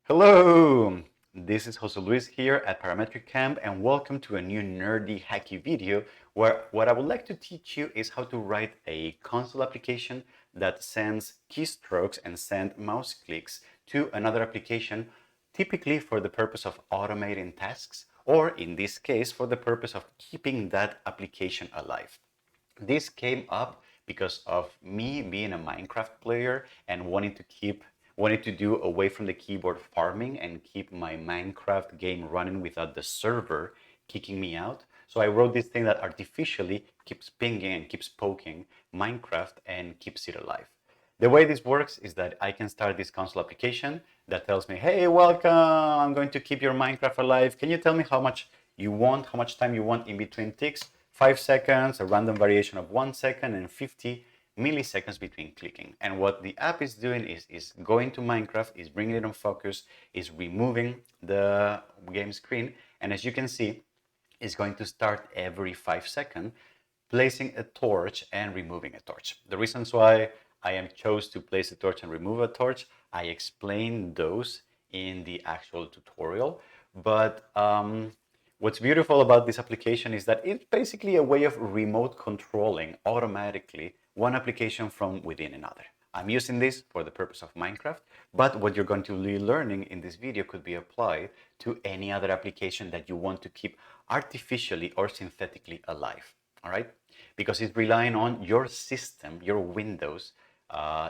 Hello, this is Jose Luis here at Parametric Camp, and welcome to a new nerdy hacky video where what I would like to teach you is how to write a console application that sends keystrokes and send mouse clicks to another application, typically for the purpose of automating tasks, or in this case, for the purpose of keeping that application alive. This came up because of me being a Minecraft player and wanting to do away from the keyboard farming and keep my Minecraft game running without the server kicking me out. So I wrote this thing that artificially keeps pinging and keeps poking Minecraft and keeps it alive. The way this works is that I can start this console application that tells me, hey, welcome, I'm going to keep your Minecraft alive. Can you tell me how much time you want in between ticks? 5 seconds, a random variation of 1 second, and 50 milliseconds between clicking. And what the app is doing is going to Minecraft, is bringing it on focus, is removing the game screen. And as you can see, it's going to start every 5 seconds, placing a torch and removing a torch. The reasons why I am chose to place a torch and remove a torch, I explain those in the actual tutorial. But what's beautiful about this application is that it's basically a way of remote controlling automatically one application from within another. I'm using this for the purpose of Minecraft, but what you're going to be learning in this video could be applied to any other application that you want to keep artificially or synthetically alive, all right? Because it's relying on your system, your Windows,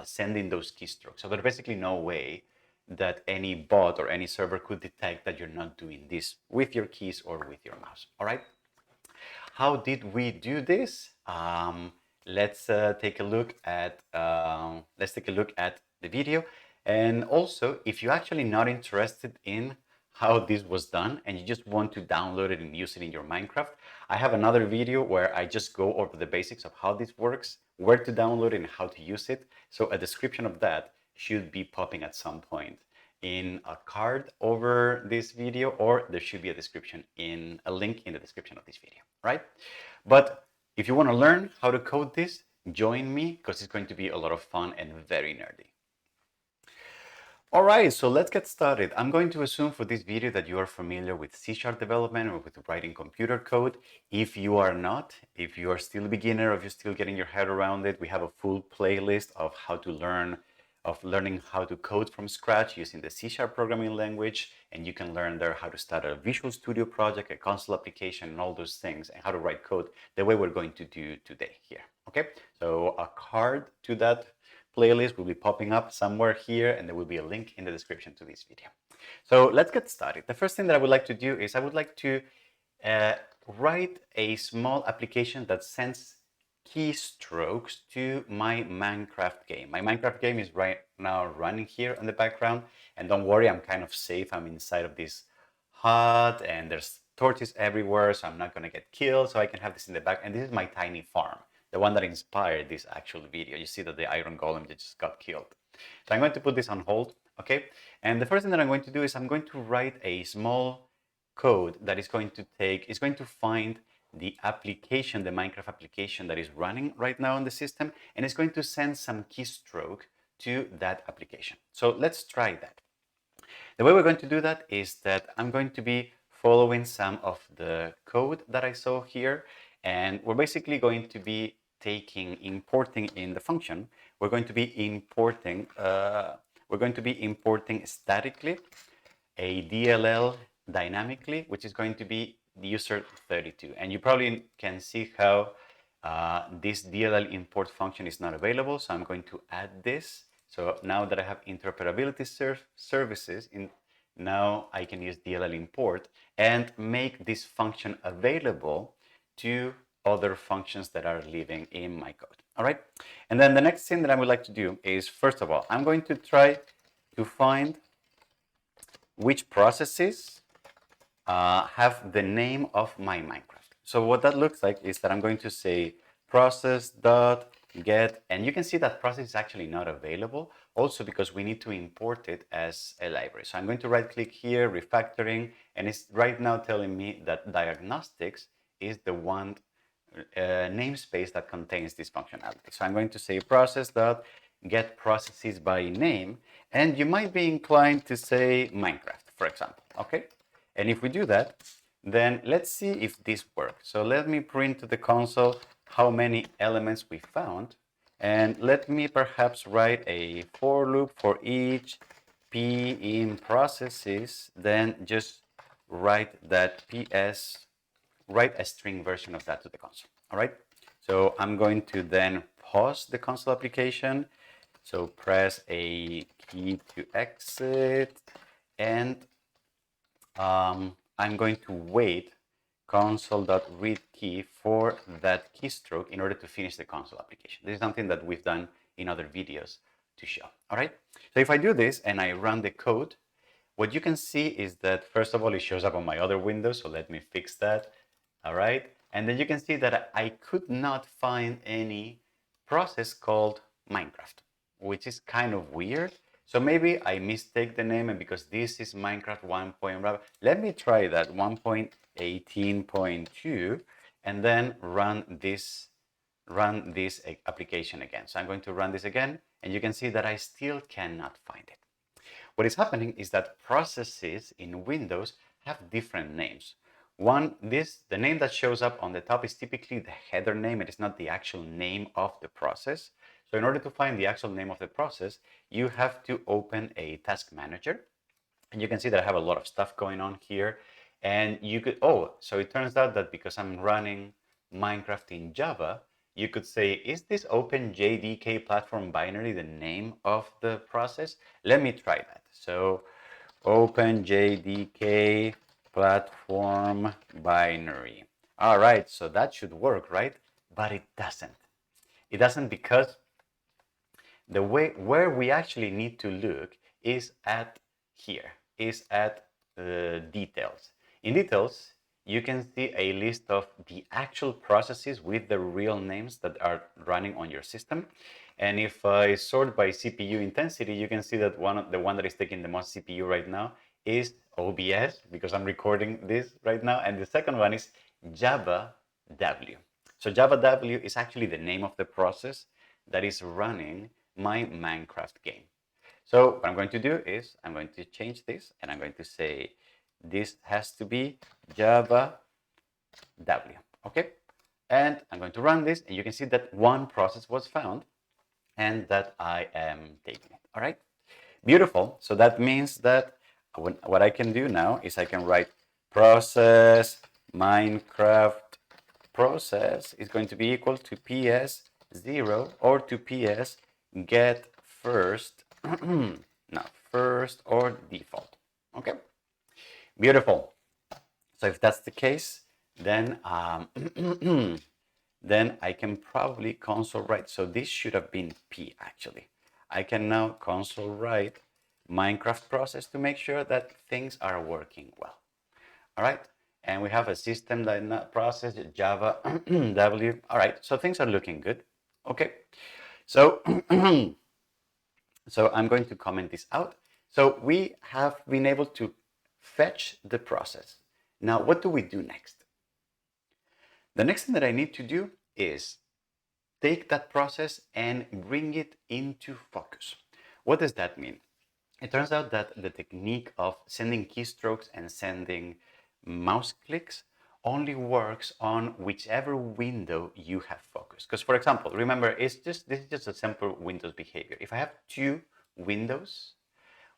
sending those keystrokes. So there's basically no way that any bot or any server could detect that you're not doing this with your keys or with your mouse, all right? How did we do this? Let's take a look at the video. And also, if you're actually not interested in how this was done and you just want to download it and use it in your Minecraft, I have another video where I just go over the basics of how this works, where to download it and how to use it. So a description of that should be popping at some point in a card over this video, or there should be a link in the description of this video, right? But if you want to learn how to code this, join me because it's going to be a lot of fun and very nerdy. All right, so let's get started. I'm going to assume for this video that you are familiar with C# development or with writing computer code. If you are not, if you are still a beginner, or if you're still getting your head around it, we have a full playlist of learning how to code from scratch using the C# programming language, and you can learn there how to start a Visual Studio project, a console application, and all those things, and how to write code the way we're going to do today here. Okay, so a card to that playlist will be popping up somewhere here, and there will be a link in the description to this video. So let's get started. The first thing that I would like to do is I would like to write a small application that sends keystrokes to my Minecraft game. My Minecraft game is right now running here in the background, and don't worry, I'm kind of safe. I'm inside of this hut and there's torches everywhere, so I'm not gonna get killed, so I can have this in the back. And this is my tiny farm, the one that inspired this actual video. You see that the iron golem just got killed. So I'm going to put this on hold, okay? And the first thing that I'm going to do is I'm going to write a small code that is going to find the application, the Minecraft application that is running right now on the system, and it's going to send some keystroke to that application. So let's try that. The way we're going to do that is that I'm going to be following some of the code that I saw here, and we're basically going to be importing in the function. We're going to be importing statically a DLL dynamically, which is going to be user32. And you probably can see how this DLL import function is not available. So I'm going to add this. So now that I have interoperability services, now I can use DLL import and make this function available to other functions that are living in my code. All right. And then the next thing that I would like to do is, first of all, I'm going to try to find which processes have the name of my Minecraft. So what that looks like is that I'm going to say process.get, and you can see that process is actually not available, also because we need to import it as a library. So I'm going to right click here, refactoring, and it's right now telling me that diagnostics is the one namespace that contains this functionality. So I'm going to say process.get get processes by name, and you might be inclined to say Minecraft, for example, okay? And if we do that, then let's see if this works. So let me print to the console how many elements we found, and let me perhaps write a for loop for each p in processes, then just write that ps, write a string version of that to the console. All right, so I'm going to then pause the console application. So press a key to exit, and I'm going to wait console.read key for that keystroke in order to finish the console application. This is something that we've done in other videos to show. All right, so if I do this and I run the code, what you can see is that first of all, it shows up on my other window. So let me fix that. All right, and then you can see that I could not find any process called Minecraft, which is kind of weird. So maybe I mistake the name, and because this is Minecraft 1. Let me try that 1.18.2 and then run this application again. So I'm going to run this again, and you can see that I still cannot find it. What is happening is that processes in Windows have different names. The name that shows up on the top is typically the header name. It is not the actual name of the process. So in order to find the actual name of the process, you have to open a task manager. And you can see that I have a lot of stuff going on here. And you could, so it turns out that because I'm running Minecraft in Java, you could say, is this OpenJDK platform binary the name of the process? Let me try that. So OpenJDK platform binary. All right, so that should work, right? But it doesn't. It doesn't because the way where we actually need to look is at here, is at details. In details, you can see a list of the actual processes with the real names that are running on your system. And if I sort by CPU intensity, you can see that the one that is taking the most CPU right now is OBS, because I'm recording this right now. And the second one is Java W. So Java W is actually the name of the process that is running my Minecraft game. So what I'm going to do is I'm going to change this, and I'm going to say this has to be Java W, okay? And I'm going to run this, and you can see that one process was found and that I am taking it, all right? Beautiful. So that means that what I can do now is I can write process Minecraft process is going to be equal to ps 0 or to ps get first, not first or default. Okay, beautiful. So if that's the case, then then I can probably console write. So this should have been P actually. I can now console write Minecraft process to make sure that things are working well. All right, and we have a system that process Java W. All right, so things are looking good. Okay, so so I'm going to comment this out. So we have been able to fetch the process. Now, what do we do next? The next thing that I need to do is take that process and bring it into focus. What does that mean? It turns out that the technique of sending keystrokes and sending mouse clicks only works on whichever window you have focused. Because for example, remember, this is just a simple Windows behavior. If I have two windows,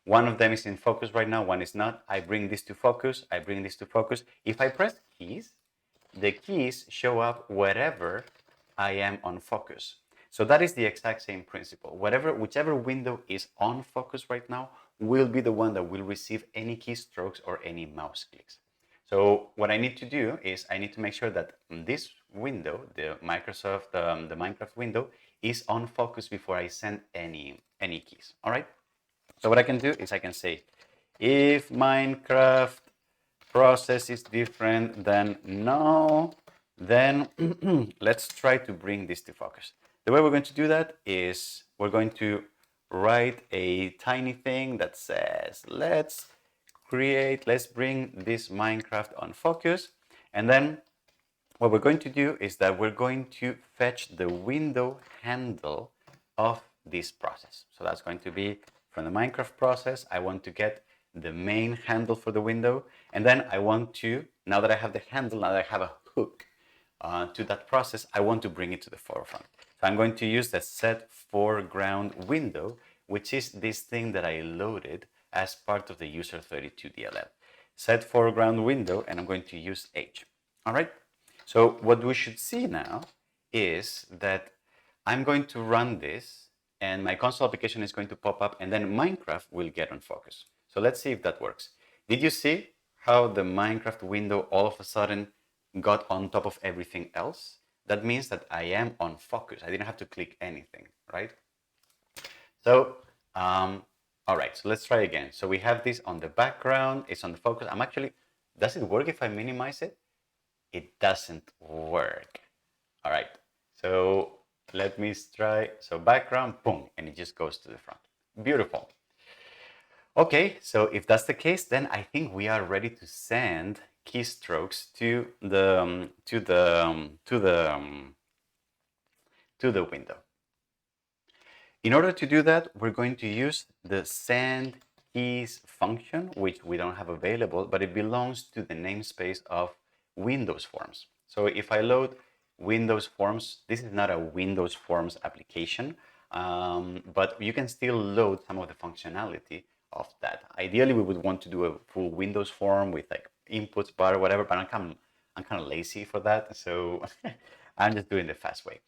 one of them is in focus right now, one is not, I bring this to focus, I bring this to focus. If I press keys, the keys show up wherever I am on focus. So that is the exact same principle. Whichever window is on focus right now will be the one that will receive any keystrokes or any mouse clicks. So what I need to do is I need to make sure that this window, the Minecraft window, is on focus before I send any keys. All right. So what I can do is I can say, if Minecraft process is different than no, then let's try to bring this to focus. The way we're going to do that is we're going to write a tiny thing that says, let's bring this Minecraft on focus. And then what we're going to do is that we're going to fetch the window handle of this process. So that's going to be from the Minecraft process. I want to get the main handle for the window. And then I want to, now that I have the handle, now that I have a hook to that process, I want to bring it to the forefront. So I'm going to use the set foreground window, which is this thing that I loaded as part of the user32 DLL. Set foreground window, and I'm going to use H. All right. So what we should see now is that I'm going to run this and my console application is going to pop up and then Minecraft will get on focus. So let's see if that works. Did you see how the Minecraft window all of a sudden got on top of everything else? That means that I am on focus. I didn't have to click anything, right? So, all right, so let's try again. So we have this on the background, it's on the focus. I'm actually, does it work if I minimize it? It doesn't work. All right, so let me try. So background, boom, and it just goes to the front. Beautiful. Okay, so if that's the case, then I think we are ready to send keystrokes to the window. In order to do that, we're going to use the send keys function, which we don't have available, but it belongs to the namespace of Windows Forms. So if I load Windows Forms, this is not a Windows Forms application, but you can still load some of the functionality of that. Ideally, we would want to do a full Windows form with like inputs, bar, whatever, but I'm kind of lazy for that, so I'm just doing the fast way.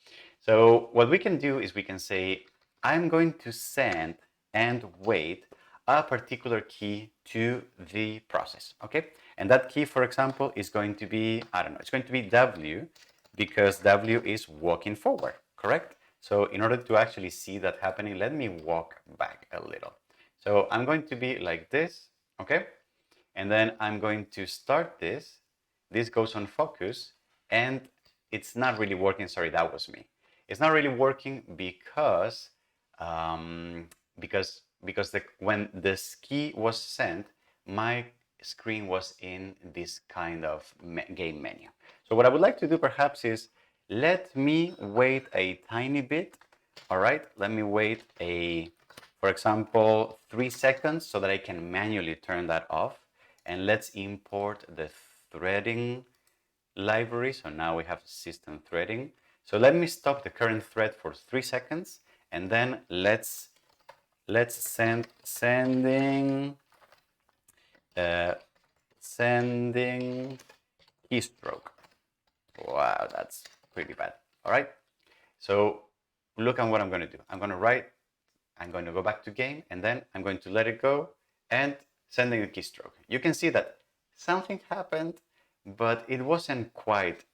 So what we can do is we can say, I'm going to send and wait a particular key to the process, okay? And that key, for example, is going to be, I don't know, it's going to be W, because W is walking forward, correct? So in order to actually see that happening, let me walk back a little. So I'm going to be like this, okay? And then I'm going to start this. This goes on focus, and it's not really working. Sorry, that was me. It's not really working because when this key was sent, my screen was in this kind of game menu. So what I would like to do perhaps is let me wait a tiny bit. All right, let me wait for example, 3 seconds so that I can manually turn that off. And let's import the threading library. So now we have system threading. So let me stop the current thread for 3 seconds, and then let's sending keystroke. Wow, that's pretty bad. All right. So look at what I'm going to do. I'm going to go back to game, and then I'm going to let it go and sending a keystroke. You can see that something happened, but it wasn't quite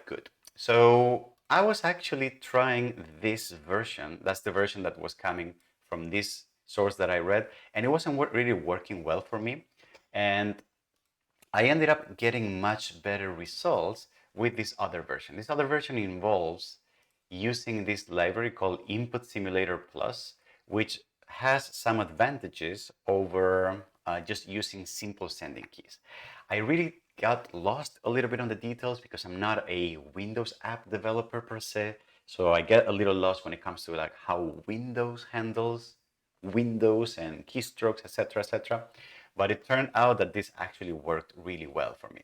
good. So I was actually trying this version. That's the version that was coming from this source that I read, and it wasn't really working well for me. And I ended up getting much better results with this other version. This other version involves using this library called Input Simulator Plus, which has some advantages over just using simple sending keys. I really got lost a little bit on the details because I'm not a Windows app developer per se, so I get a little lost when it comes to like how Windows handles Windows and keystrokes, etc., etc. But it turned out that this actually worked really well for me.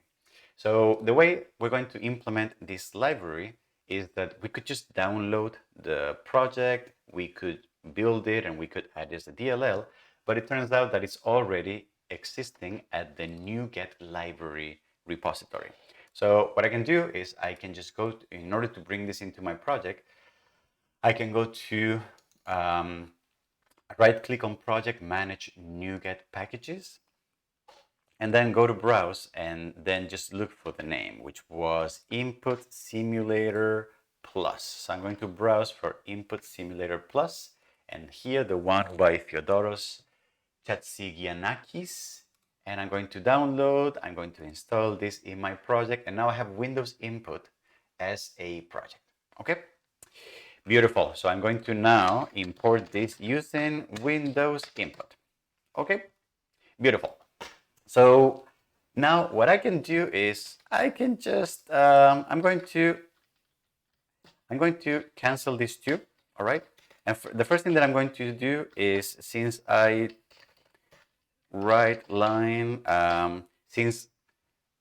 So the way we're going to implement this library is that we could just download the project, we could build it, and we could add this as a DLL, but it turns out that it's already existing at the NuGet library repository. So what I can do is I can just go, in order to bring this into my project, I can go to right-click on project, manage NuGet packages, and then go to browse and then just look for the name, which was Input Simulator Plus. So I'm going to browse for Input Simulator Plus, and here the one by Theodoros Chatsigiannakis, and I'm going to download, I'm going to install this in my project, and now I have Windows Input as a project. Okay, beautiful. So I'm going to now import this using Windows Input. Okay, beautiful. So now what I can do is I can just I'm going to cancel this too. All right, And the first thing that I'm going to do is, since I right line, since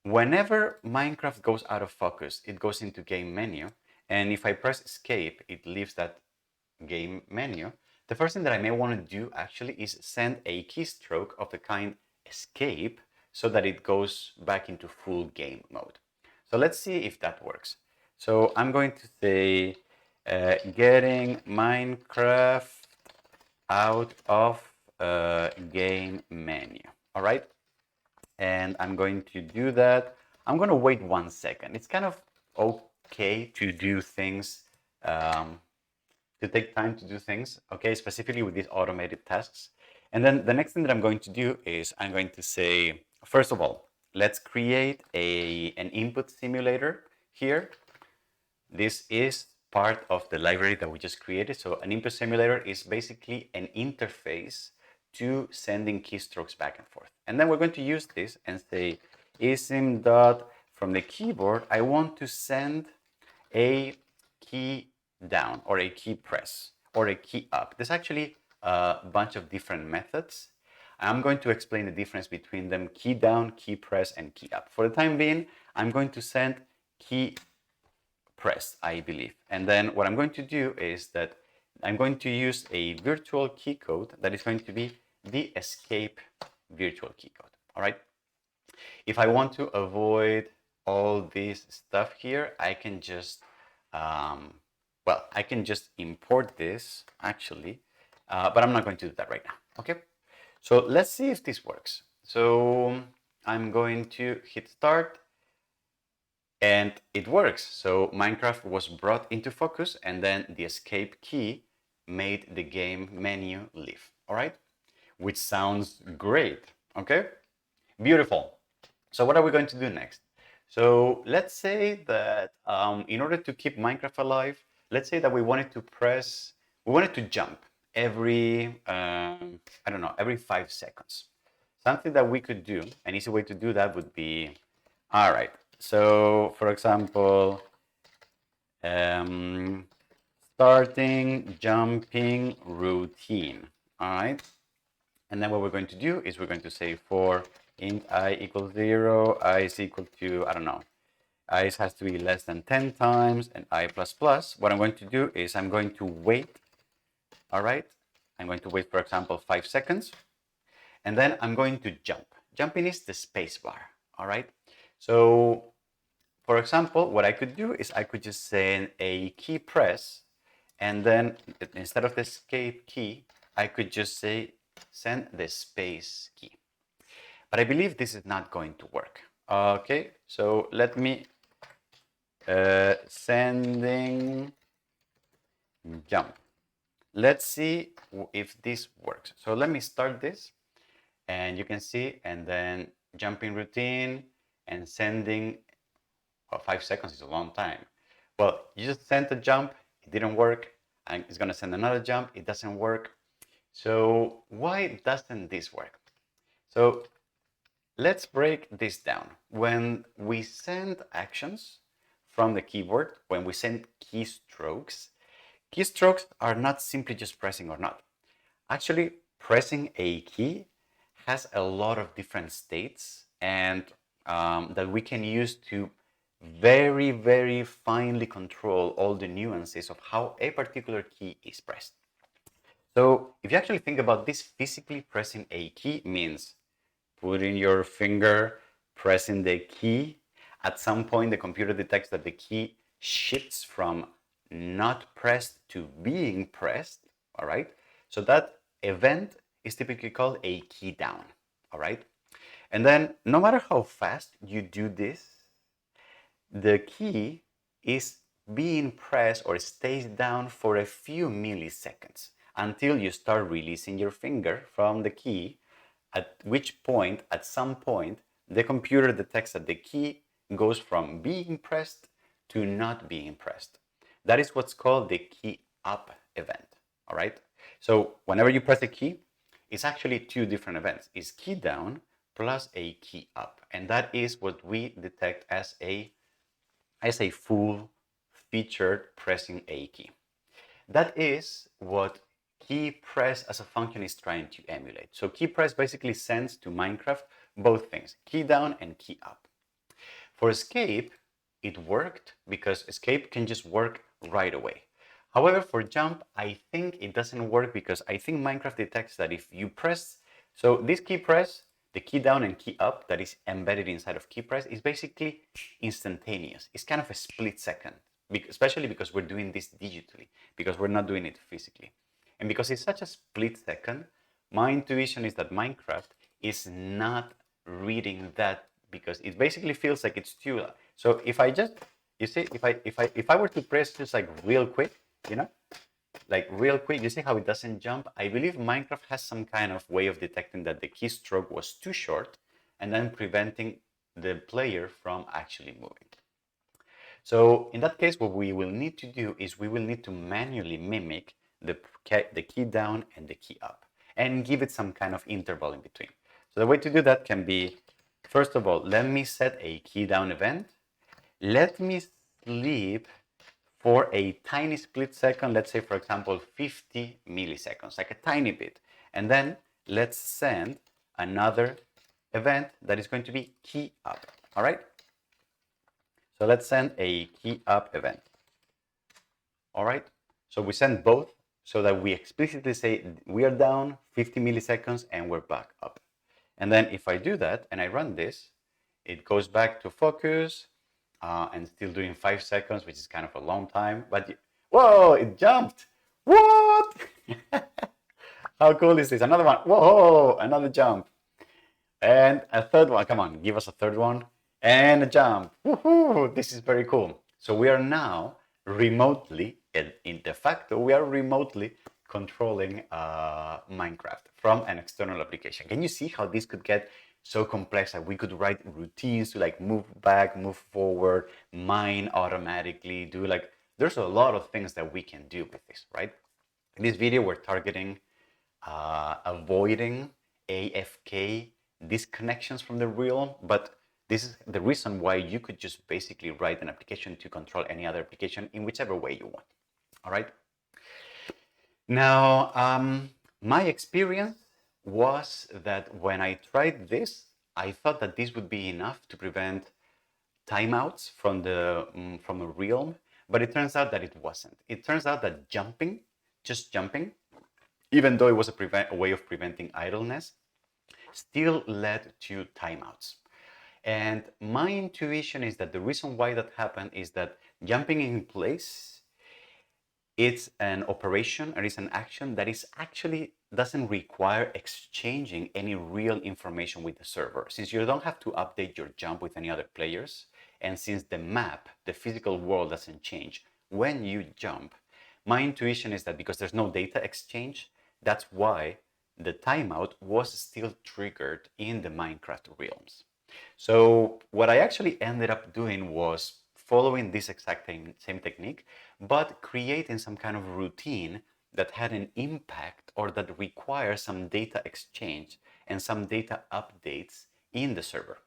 whenever Minecraft goes out of focus, it goes into game menu. And if I press escape, it leaves that game menu. The first thing that I may want to do actually is send a keystroke of the kind escape so that it goes back into full game mode. So let's see if that works. So I'm going to say getting Minecraft out of game menu. All right. And I'm going to do that. I'm going to wait 1 second. It's kind of okay to do things, to take time to do things, okay, specifically with these automated tasks. And then the next thing that I'm going to do is I'm going to say, first of all, let's create an input simulator here. This is part of the library that we just created. So an input simulator is basically an interface to sending keystrokes back and forth. And then we're going to use this and say ism dot from the keyboard, I want to send a key down or a key press or a key up. There's actually a bunch of different methods. I'm going to explain the difference between them: key down, key press, and key up. For the time being, I'm going to send key press, I believe. And then what I'm going to do is that I'm going to use a virtual key code that is going to be the escape virtual key code. All right. If I want to avoid all this stuff here, I can just, I can just import this actually, but I'm not going to do that right now. Okay. So let's see if this works. So I'm going to hit start. And it works. So Minecraft was brought into focus, and then the escape key made the game menu leave. All right, which sounds great. Okay, beautiful. So what are we going to do next? So let's say that in order to keep Minecraft alive, let's say that we wanted to jump every, I don't know, every 5 seconds. Something that we could do, an easy way to do that would be, all right, so for example, starting jumping routine, all right? And then what we're going to do is we're going to say for int I equals 0, I is equal to, I don't know, I has to be less than 10 times, and I plus plus. What I'm going to do is I'm going to wait, all right? I'm going to wait, for example, 5 seconds, and then I'm going to jump. Jumping is the space bar, all right? So, for example, what I could do is I could just send a key press, and then instead of the escape key, I could just say send the space key. But I believe this is not going to work. Okay, so let me sending jump. Let's see if this works. So let me start this, and you can see, and then jumping routine and sending. 5 seconds is a long time. Well, you just sent a jump, it didn't work, and it's going to send another jump, it doesn't work. So why doesn't this work? So let's break this down. When we send actions from the keyboard, when we send keystrokes, keystrokes are not simply just pressing or not. Actually, pressing a key has a lot of different states, and that we can use to very, very finely control all the nuances of how a particular key is pressed. So if you actually think about this, physically pressing a key means putting your finger, pressing the key. At some point, the computer detects that the key shifts from not pressed to being pressed, all right? So that event is typically called a key down, all right? And then no matter how fast you do this, the key is being pressed or stays down for a few milliseconds until you start releasing your finger from the key, at which point, at some point, the computer detects that the key goes from being pressed to not being pressed. That is what's called the key up event, all right? So whenever you press a key, it's actually two different events. It's key down plus a key up, and that is what we detect as a full featured pressing a key. That is what key press as a function is trying to emulate. So key press basically sends to Minecraft both things, key down and key up. For escape, it worked because escape can just work right away. However, for jump, I think it doesn't work because I think Minecraft detects that if you press, so this key press, the key down and key up that is embedded inside of key press is basically instantaneous. It's kind of a split second, especially because we're doing this digitally, because we're not doing it physically. And because it's such a split second, my intuition is that Minecraft is not reading that because it basically feels like it's too. So if I just, you see, if I were to press just like real quick, you know, like real quick, you see how it doesn't jump? I believe Minecraft has some kind of way of detecting that the keystroke was too short and then preventing the player from actually moving. So in that case, what we will need to do is we will need to manually mimic the key down and the key up and give it some kind of interval in between. So the way to do that can be, first of all, let me set a key down event. Let me sleep for a tiny split second, let's say, for example, 50 milliseconds, like a tiny bit. And then let's send another event that is going to be key up, all right? So let's send a key up event, all right? So we send both so that we explicitly say we are down 50 milliseconds and we're back up. And then if I do that and I run this, it goes back to focus and still doing 5 seconds, which is kind of a long time. But whoa, it jumped. What? How cool is this? Another one. Whoa, another jump. And a third one. Come on, give us a third one. And a jump. Woohoo! This is very cool. So we are now remotely, in de facto, we are remotely controlling Minecraft from an external application. Can you see how this could get so complex that we could write routines to like move back, move forward, mine automatically, do like, there's a lot of things that we can do with this, right? In this video, we're targeting avoiding AFK disconnections from the realm, but this is the reason why you could just basically write an application to control any other application in whichever way you want. All right. Now, my experience was that when I tried this, I thought that this would be enough to prevent timeouts from a realm, but it turns out that it wasn't. It turns out that jumping, just jumping, even though it was a way of preventing idleness, still led to timeouts. And my intuition is that the reason why that happened is that jumping in place, it's an operation or it's an action that is actually doesn't require exchanging any real information with the server. Since you don't have to update your jump with any other players, and since the map, the physical world doesn't change when you jump, my intuition is that because there's no data exchange, that's why the timeout was still triggered in the Minecraft realms. So what I actually ended up doing was following this exact same technique, but creating some kind of routine that had an impact or that requires some data exchange and some data updates in the server.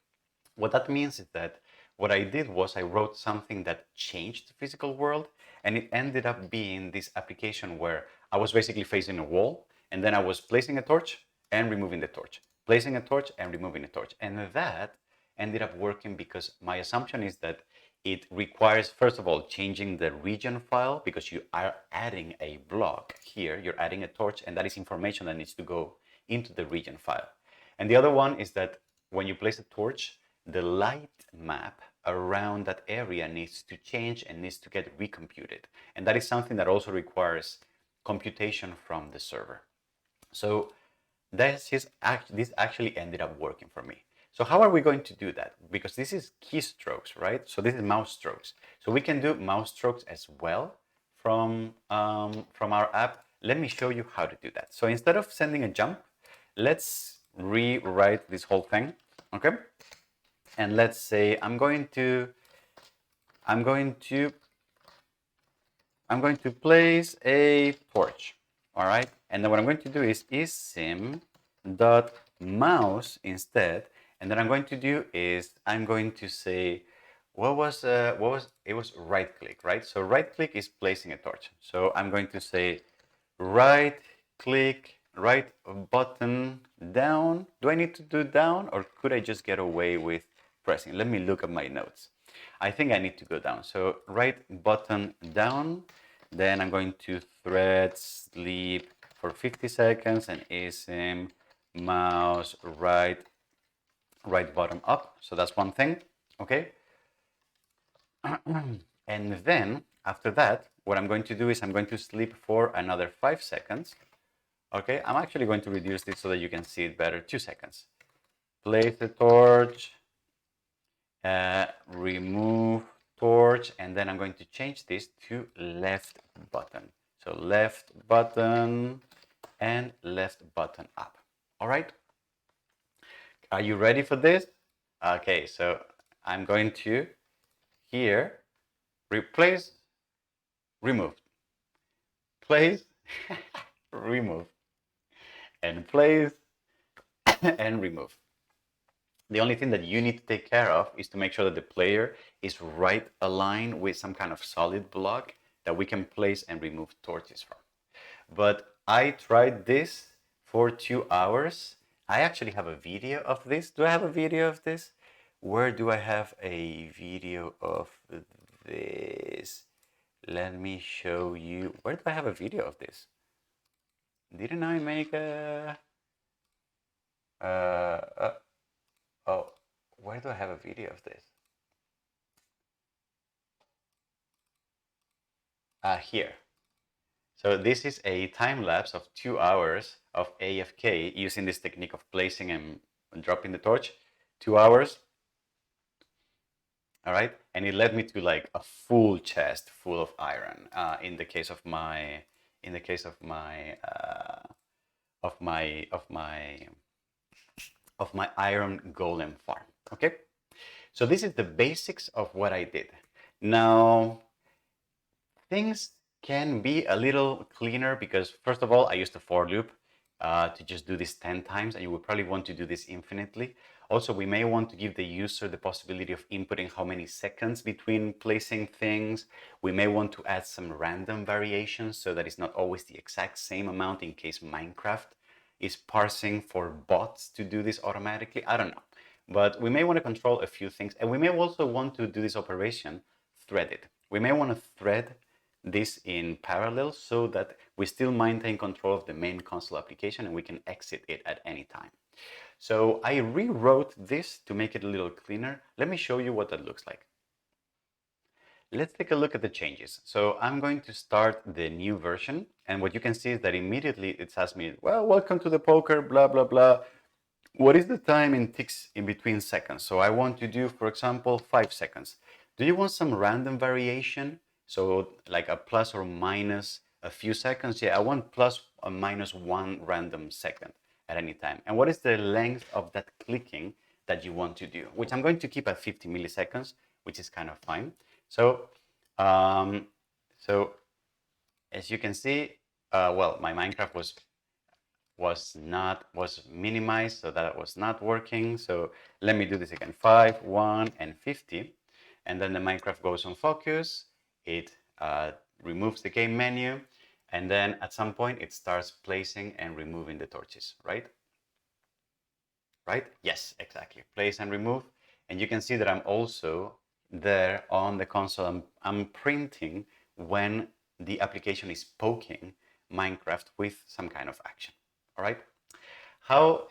What that means is that what I did was I wrote something that changed the physical world, and it ended up being this application where I was basically facing a wall, and then I was placing a torch and removing the torch, placing a torch and removing a torch. And that ended up working because my assumption is that it requires, first of all, changing the region file because you are adding a block here, you're adding a torch, and that is information that needs to go into the region file. And the other one is that when you place a torch, the light map around that area needs to change and needs to get recomputed. And that is something that also requires computation from the server. So this actually ended up working for me. So how are we going to do that? Because this is keystrokes, right? So this is mouse strokes. So we can do mouse strokes as well from our app. Let me show you how to do that. So instead of sending a jump, let's rewrite this whole thing, okay? And let's say I'm going to place a torch, all right? And then what I'm going to do is sim.mouse instead. And then I'm going to do is I'm going to say, what was it was right click, right? So right click is placing a torch. So I'm going to say right click, right button down. Do I need to do down, or could I just get away with pressing? Let me look at my notes. I think I need to go down. So right button down, then I'm going to thread sleep for 50 seconds and asim mouse right bottom up. So that's one thing. Okay. And then after that, what I'm going to do is I'm going to sleep for another 5 seconds. Okay, I'm actually going to reduce this so that you can see it better. 2 seconds. Place the torch, remove torch, and then I'm going to change this to left button. So left button and left button up. All right. Are you ready for this? Okay, so I'm going to here replace, remove, place, remove, and place, and remove. The only thing that you need to take care of is to make sure that the player is right aligned with some kind of solid block that we can place and remove torches from. But I tried this for 2 hours. I actually have a video of this. Do I have a video of this? Where do I have a video of this? Let me show you. Where do I have a video of this? Didn't I make a... oh, where do I have a video of this? Here. So this is a time lapse of 2 hours of AFK using this technique of placing and dropping the torch. 2 hours. All right, and it led me to like a full chest full of iron. In the case of my, of my iron golem farm. Okay, so this is the basics of what I did. Now, things can be a little cleaner because first of all, I used a for loop to just do this 10 times, and you would probably want to do this infinitely. Also, we may want to give the user the possibility of inputting how many seconds between placing things. We may want to add some random variations so that it's not always the exact same amount in case Minecraft is parsing for bots to do this automatically. I don't know. But we may want to control a few things, and we may also want to do this operation threaded. We may want to thread this in parallel so that we still maintain control of the main console application and we can exit it at any time. So I rewrote this to make it a little cleaner. Let me show you what that looks like. Let's take a look at the changes. So I'm going to start the new version, and what you can see is that immediately it asks me, well, welcome to the poker, blah, blah, blah. What is the time in ticks in between seconds? So I want to do, for example, 5 seconds. Do you want some random variation? So like a plus or minus a few seconds? Yeah, I want plus or minus 1 random second at any time. And what is the length of that clicking that you want to do? Which I'm going to keep at 50 milliseconds, which is kind of fine. So, as you can see, well, my Minecraft was minimized, so that was not working. So let me do this again. 5, 1, and 50, and then the Minecraft goes on focus. It removes the game menu, and then at some point it starts placing and removing the torches. Right? Yes, exactly. Place and remove, and you can see that I'm also there on the console. I'm printing when the application is poking Minecraft with some kind of action. All right.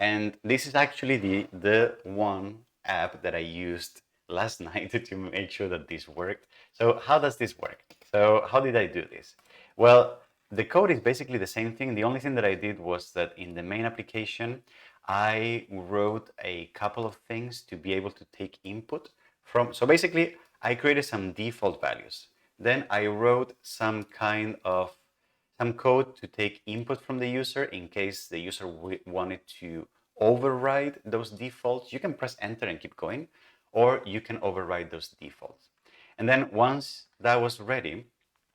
And this is actually the one app that I used last night to make sure that this worked. So how does this work? So how did I do this? Well, the code is basically the same thing. The only thing that I did was that in the main application, I wrote a couple of things to be able to take input from. So basically, I created some default values. Then I wrote some code to take input from the user in case the user wanted to override those defaults. You can press enter and keep going, or you can override those defaults. And then once that was ready,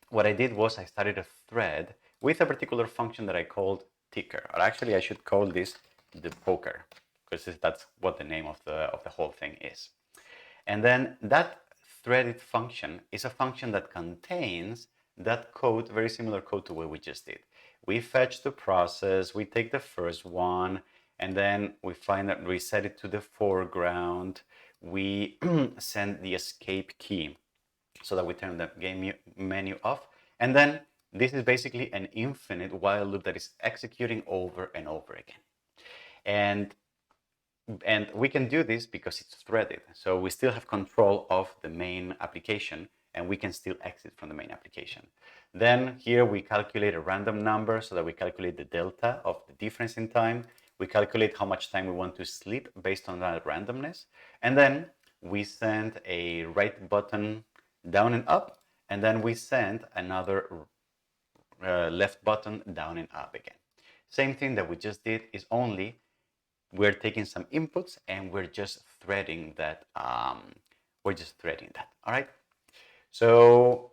what I did was I started a thread with a particular function that I called ticker. Or actually, I should call this the poker, because that's what the name of the whole thing is. And then that threaded function is a function that contains that code, very similar code to what we just did. We fetch the process, we take the first one, and then we find that we set it to the foreground. We send the escape key so that we turn the game menu off. And then this is basically an infinite while loop that is executing over and over again. And we can do this because it's threaded. So we still have control of the main application, and we can still exit from the main application. Then here we calculate a random number so that we calculate the delta of the difference in time. We calculate how much time we want to sleep based on that randomness. And then we send a right button down and up, and then we send another left button down and up again. Same thing that we just did, is only we're taking some inputs and we're just threading that. All right. So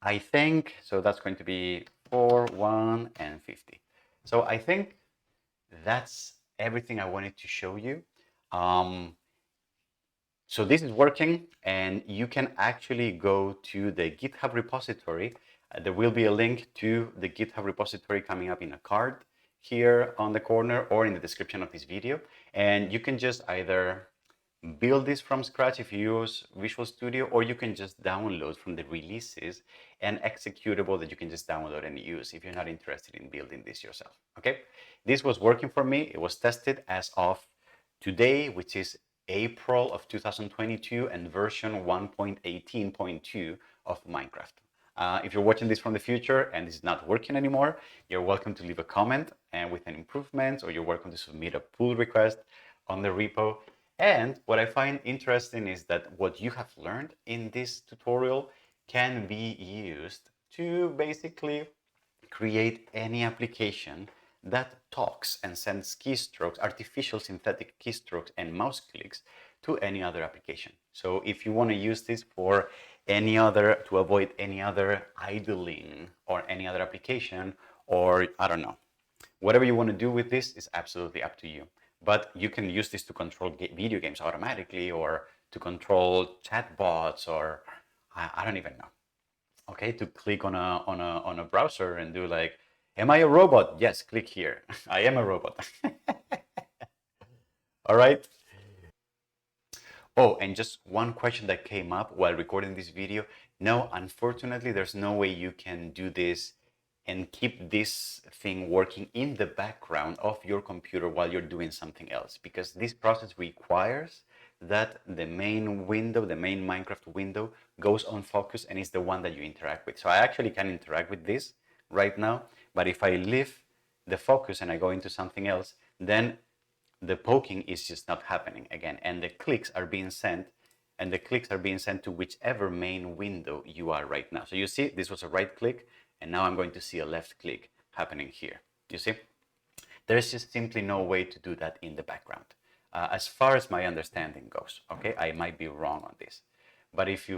I think, so that's going to be 4, 1, and 50. So I think that's everything I wanted to show you. So this is working, and you can actually go to the GitHub repository. There will be a link to the GitHub repository coming up in a card here on the corner or in the description of this video. And you can just either build this from scratch if you use Visual Studio, or you can just download from the releases an executable that you can just download and use if you're not interested in building this yourself. Okay, this was working for me. It was tested as of today, which is April of 2022, and version 1.18.2 of Minecraft. If you're watching this from the future and it's not working anymore, you're welcome to leave a comment and with an improvement, or you're welcome to submit a pull request on the repo. And what I find interesting is that what you have learned in this tutorial can be used to basically create any application that talks and sends keystrokes, artificial synthetic keystrokes and mouse clicks to any other application. So if you want to use this for any other, to avoid any other idling or any other application, or I don't know, whatever you want to do with this is absolutely up to you. But you can use this to control video games automatically, or to control chatbots, or I don't even know. Okay, to click on a browser and do like, am I a robot? Yes, click here. I am a robot. All right. Oh, and just one question that came up while recording this video. No, unfortunately, there's no way you can do this and keep this thing working in the background of your computer while you're doing something else, because this process requires that the main window, the main Minecraft window, goes on focus and is the one that you interact with. So I actually can interact with this right now, but if I leave the focus and I go into something else, then the poking is just not happening again, and the clicks are being sent, to whichever main window you are right now. So you see, this was a right click, and now I'm going to see a left click happening here. You see? There's just simply no way to do that in the background, as far as my understanding goes. Okay, I might be wrong on this. But if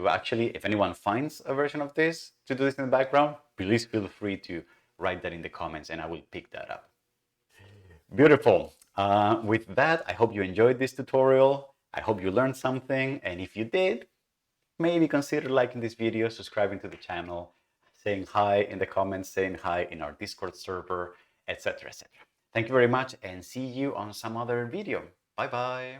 anyone finds a version of this to do this in the background, please feel free to write that in the comments and I will pick that up. Beautiful. With that, I hope you enjoyed this tutorial. I hope you learned something. And if you did, maybe consider liking this video, subscribing to the channel, saying hi in the comments, saying hi in our Discord server, etc., etc. Thank you very much, and see you on some other video. Bye-bye.